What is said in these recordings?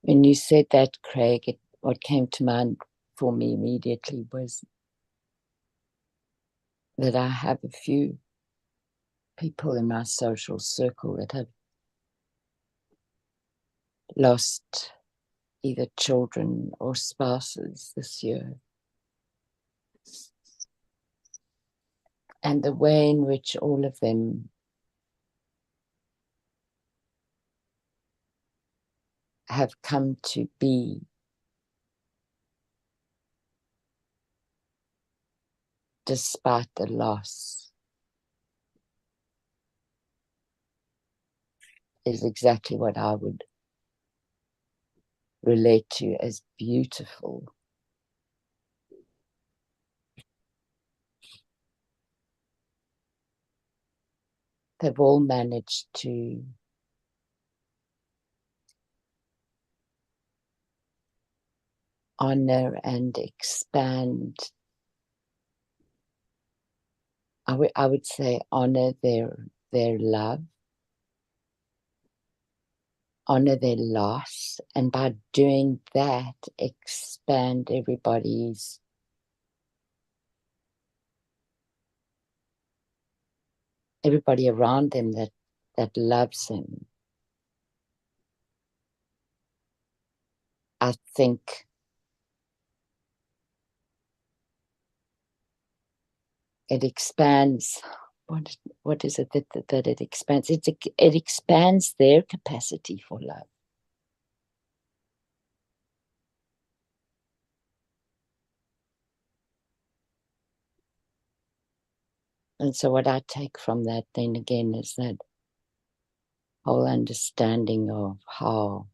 When you said that, Craig, what came to mind for me immediately was that I have a few people in my social circle that have lost either children or spouses this year. And the way in which all of them have come to be despite the loss is exactly what I would relate to as beautiful. They've all managed to honor and expand. I would say honor their love, honor their loss, and by doing that, expand everybody around them that loves them. I think it expands. What is it that it expands? It expands their capacity for love. And so what I take from that then again is that whole understanding of how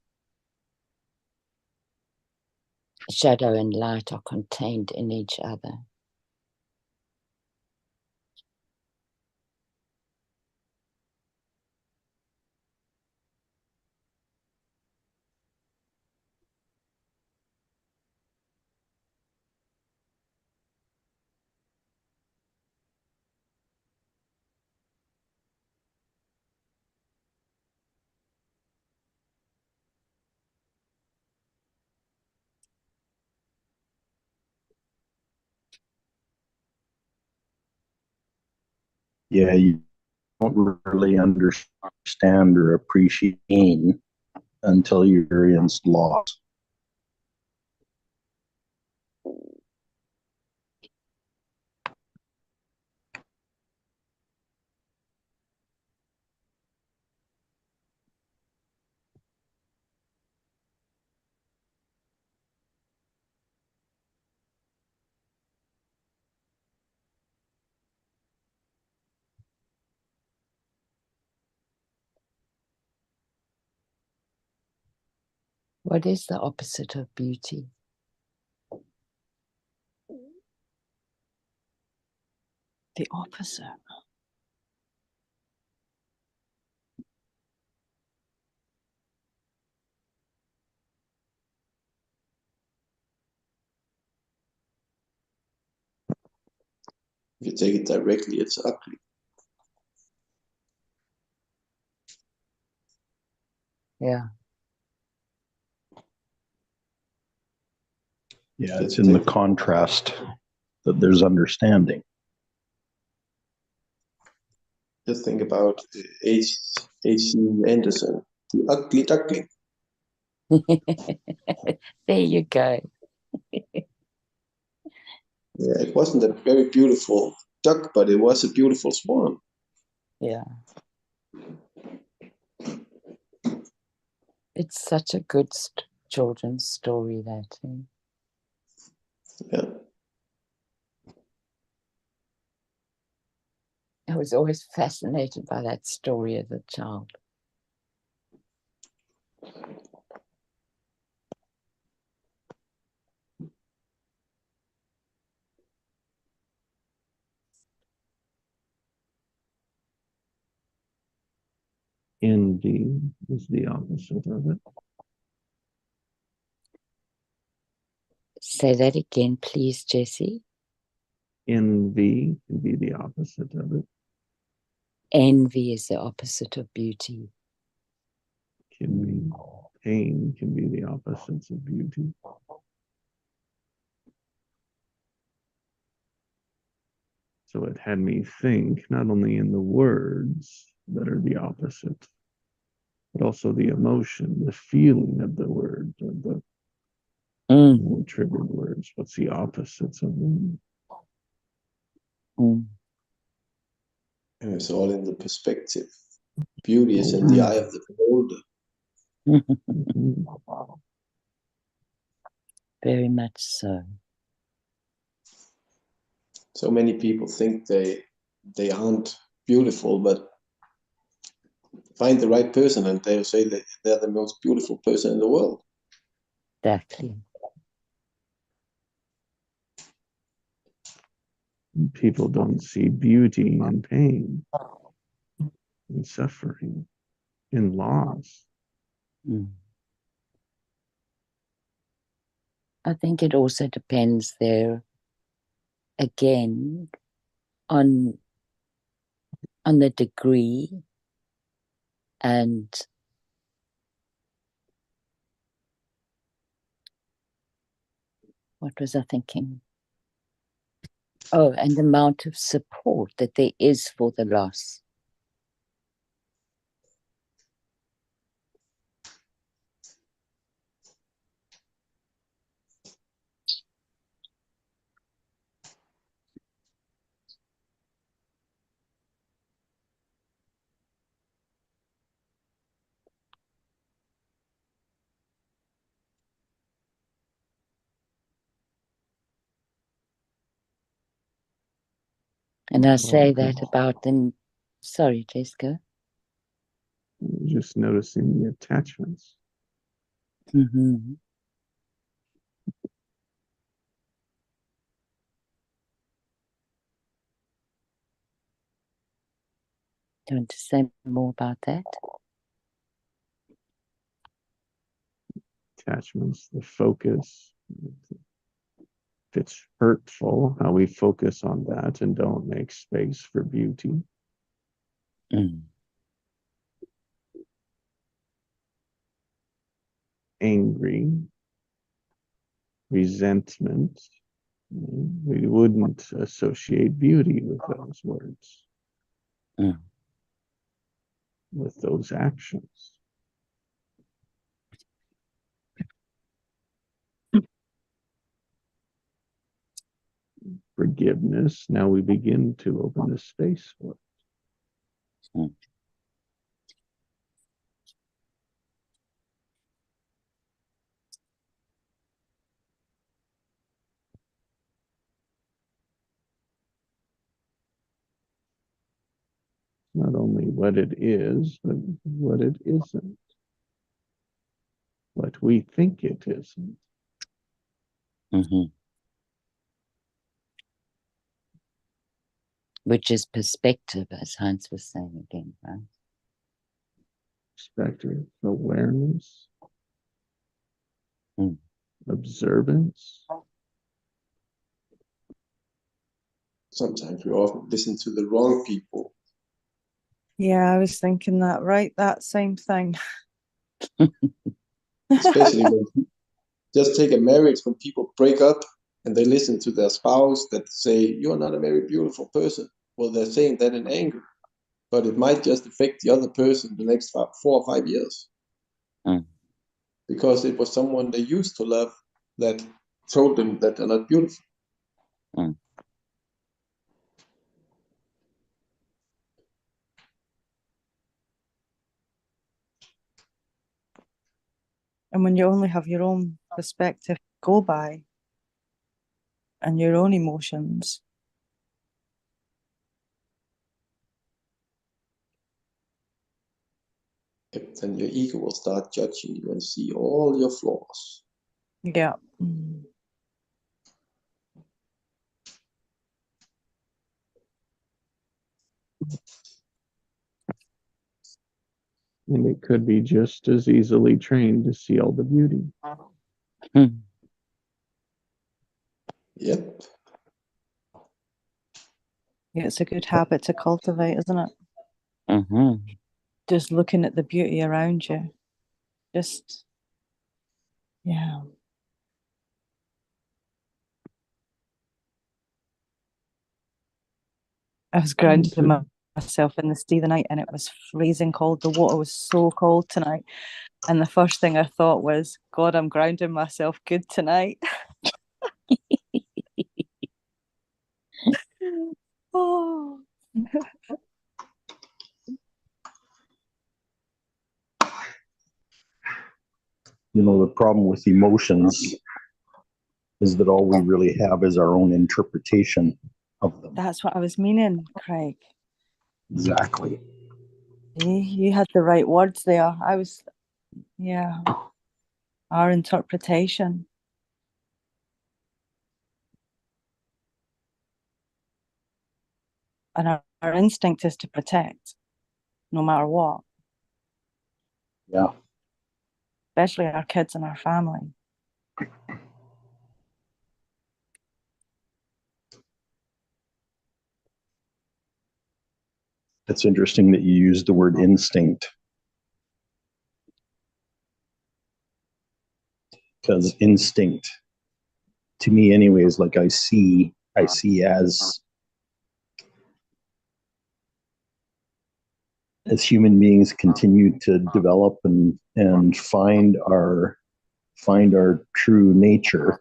shadow and light are contained in each other. Yeah, you don't really understand or appreciate pain until you experience loss. What is the opposite of beauty? The opposite. If you take it directly, it's ugly. Yeah. Yeah, it's in the contrast that there's understanding. Just think about H.C. Anderson, the ugly duckling. There you go. Yeah, it wasn't a very beautiful duck, but it was a beautiful swan. Yeah. It's such a good children's story, that. Yeah. I was always fascinated by that story as a child. Envy is the opposite of it. Say that again, please, Jesse. Envy can be the opposite of it. Envy is the opposite of beauty. Can be. pain can be the opposites of beauty. So it had me think not only in the words that are the opposite, but also the emotion, the feeling of the word, or the triggered words. What's the opposites of them? Mm. And it's all in the perspective. Beauty is in the eye of the beholder. Mhm. Very much so. So many people think they aren't beautiful, but find the right person and they'll say that they're the most beautiful person in the world. Exactly. People don't see beauty in pain, in suffering, in loss. Mm. I think it also depends there again on the degree and what was I thinking? Oh, and the amount of support that there is for the loss. And I say that about them. Sorry, Jessica. Just noticing the attachments. Mm-hmm. Do you want to say more about that? Attachments, the focus. If it's hurtful, how we focus on that and don't make space for beauty. Mm. Angry, resentment. We wouldn't associate beauty with those words, with those actions. Forgiveness, now we begin to open the space for it. Mm. Not only what it is, but what it isn't. What we think it isn't. Mm-hmm. Which is perspective, as Heinz was saying again, right? Perspective, awareness, Mm. observance. Sometimes we often listen to the wrong people. Yeah, I was thinking that, right? That same thing. Especially when just take a marriage, when people break up and they listen to their spouse that say, you're not a very beautiful person. Well, they're saying that in anger, but it might just affect the other person the next 4 or 5 years. Mm. Because it was someone they used to love that told them that they're not beautiful. Mm. And when you only have your own perspective to go by and your own emotions, Then your ego will start judging you and see all your flaws. yeah. And it could be just as easily trained to see all the beauty. Mm. Yep. Yeah, it's a good habit to cultivate, isn't it? Mm-hmm. Just looking at the beauty around you. Just Yeah. I was grounding myself in the sea the night and it was freezing cold. The water was so cold tonight. And the first thing I thought was, God, I'm grounding myself good tonight. Oh. You know, the problem with emotions is that all we really have is our own interpretation of them. That's what I was meaning, Craig. Exactly. You had the right words there. Yeah, our interpretation. And our instinct is to protect, no matter what. Yeah. Especially our kids and our family. It's interesting that you used the word instinct. Because instinct, to me anyways, like I see as human beings continue to develop and find our true nature,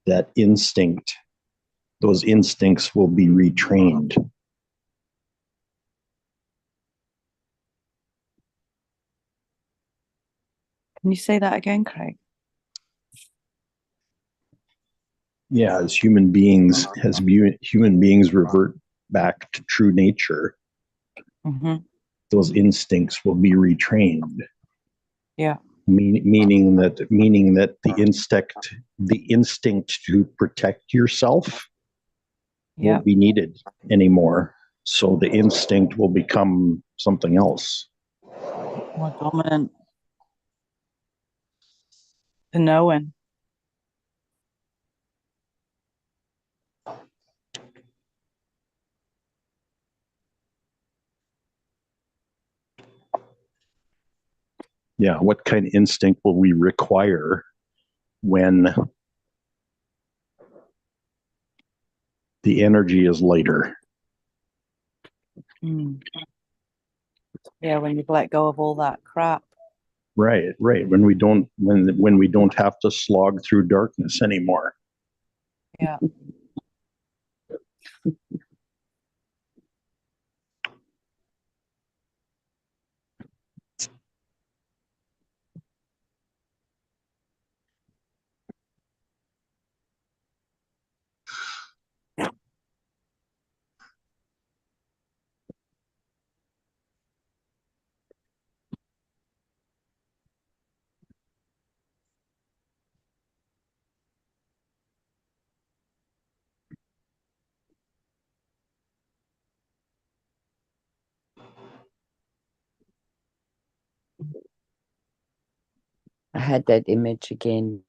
that instinct, those instincts will be retrained. Can you say that again, Craig? Yeah, as human beings revert back to true nature, those instincts will be retrained. Yeah. Meaning that the instinct to protect yourself won't be needed anymore. So the instinct will become something else. More dominant. The knowing. Yeah, what kind of instinct will we require when the energy is lighter? Yeah, when you've let go of all that crap. Right. When we don't have to slog through darkness anymore. Yeah. I had that image again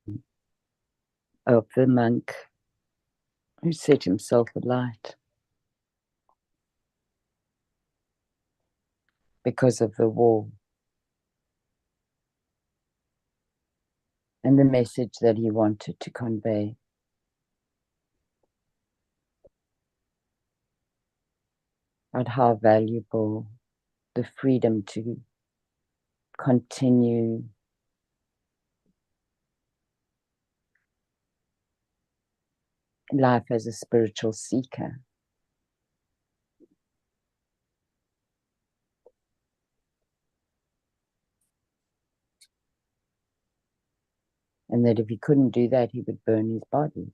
of the monk who set himself alight because of the war and the message that he wanted to convey. But how valuable the freedom to continue life as a spiritual seeker. And that if he couldn't do that, he would burn his body.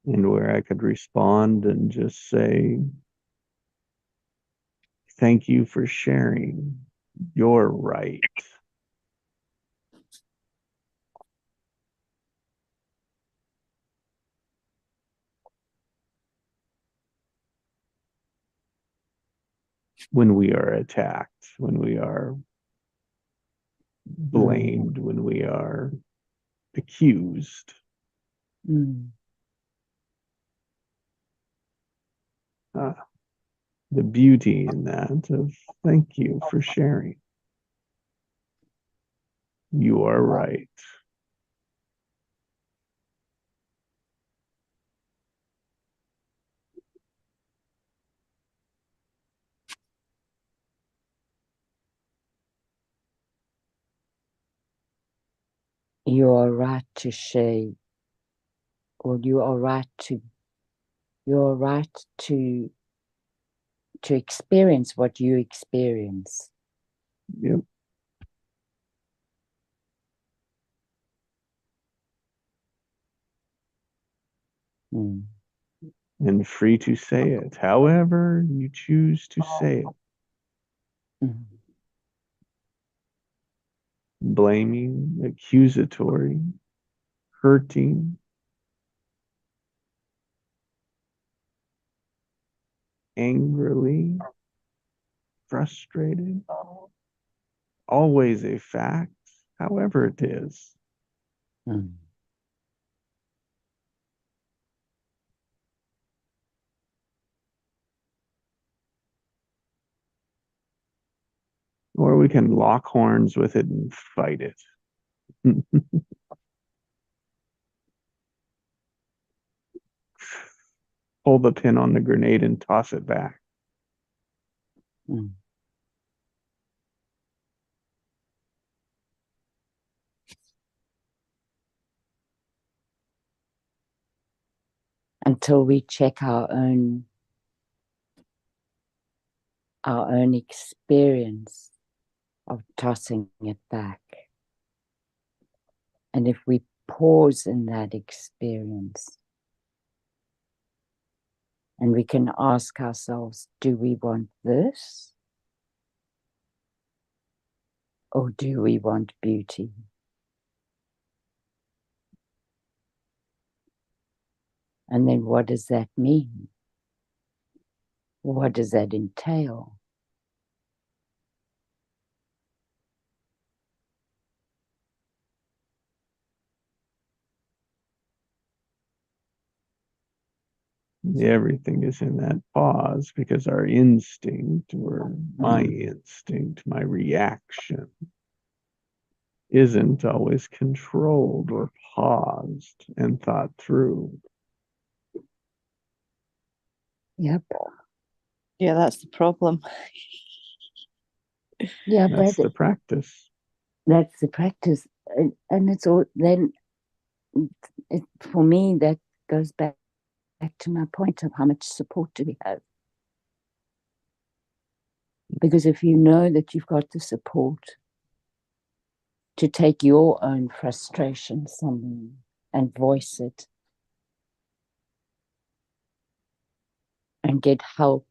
and where I could respond and just say, thank you for sharing. You're right. When we are attacked, when we are blamed, when we are accused. The beauty in that of thank you for sharing. You are right. You are right to share, or you are right to experience what you experience. Yep. And free to say it, however you choose to say it. Blaming, accusatory, hurting, angrily, frustrated, always a fact, however it is. Or we can lock horns with it and fight it. Pull the pin on the grenade and toss it back. Until we check our own experience of tossing it back. And if we pause in that experience, and we can ask ourselves, do we want this? Or do we want beauty? And then what does that mean? What does that entail? Everything is in that pause because our instinct, or my instinct, my reaction, isn't always controlled or paused and thought through. Yep. Yeah, that's the problem. Yeah, That's but the practice. that's the practice. And it's all then, for me, that goes back to my point of how much support do we have. Because if you know that you've got the support to take your own frustration somewhere and voice it and get help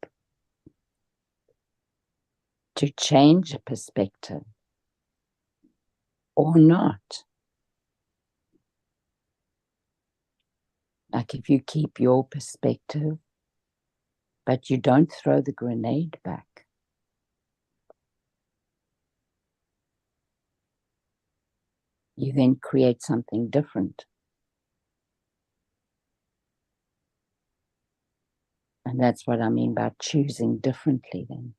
to change a perspective or not. Like if you keep your perspective, but you don't throw the grenade back, you then create something different. And that's what I mean by choosing differently then.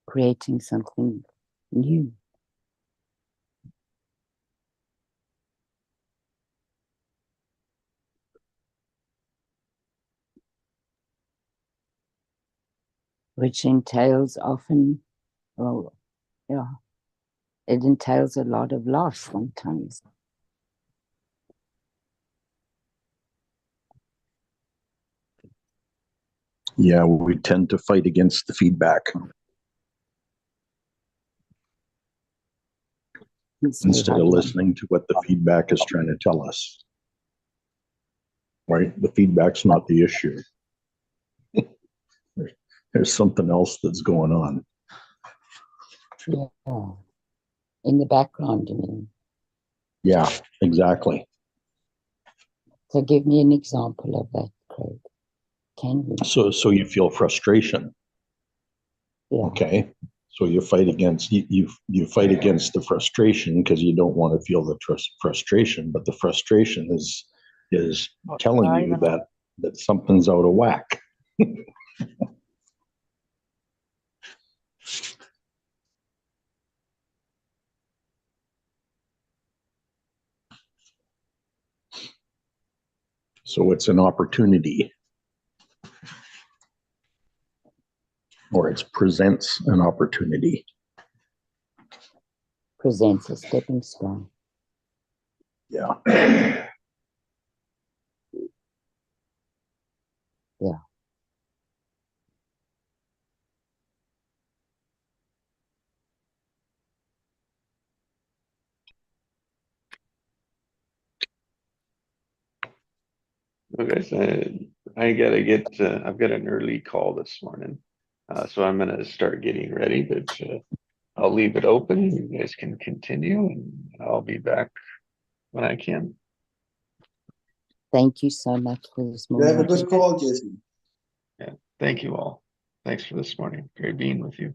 Creating something new. Which entails often, well, Yeah. It entails a lot of loss sometimes. Yeah, we tend to fight against the feedback instead of listening to what the feedback is trying to tell us. Right? The feedback's not the issue. There's something else that's going on. Yeah. In the background, you mean? Yeah, exactly. So give me an example of that, Craig. Can you? So you feel frustration. Yeah. Okay. So you fight against you fight against the frustration because you don't want to feel the frustration, but the frustration is telling you that something's out of whack. So it's an opportunity, or it presents an opportunity. Presents a stepping stone. Yeah. Yeah. Okay, I gotta get. I've got an early call this morning, so I'm gonna start getting ready. But I'll leave it open. You guys can continue, and I'll be back when I can. Thank you so much for this You have a morning. good call, Jesse. Yeah, thank you all. Thanks for this morning. Great being with you.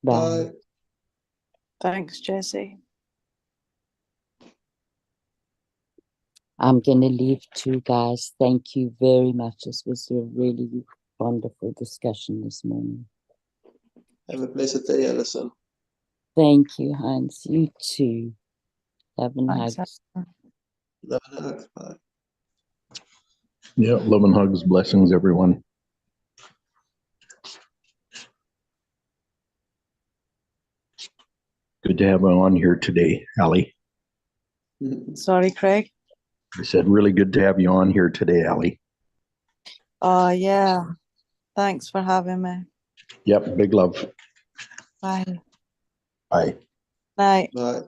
Bye. Bye. Thanks, Jesse. I'm going to leave too, guys. Thank you very much. This was a really wonderful discussion this morning. Have a blessed day, Alison. Thank you, Hans. You too. Love and Thanks, hugs. Love and hugs. Bye. Yeah, love and hugs, blessings, everyone. Good to have you on here today, Allie. Sorry, Craig. I said, really good to have you on here today, Allie. Yeah. Thanks for having me. Yep, big love. Bye. Bye. Night. Bye.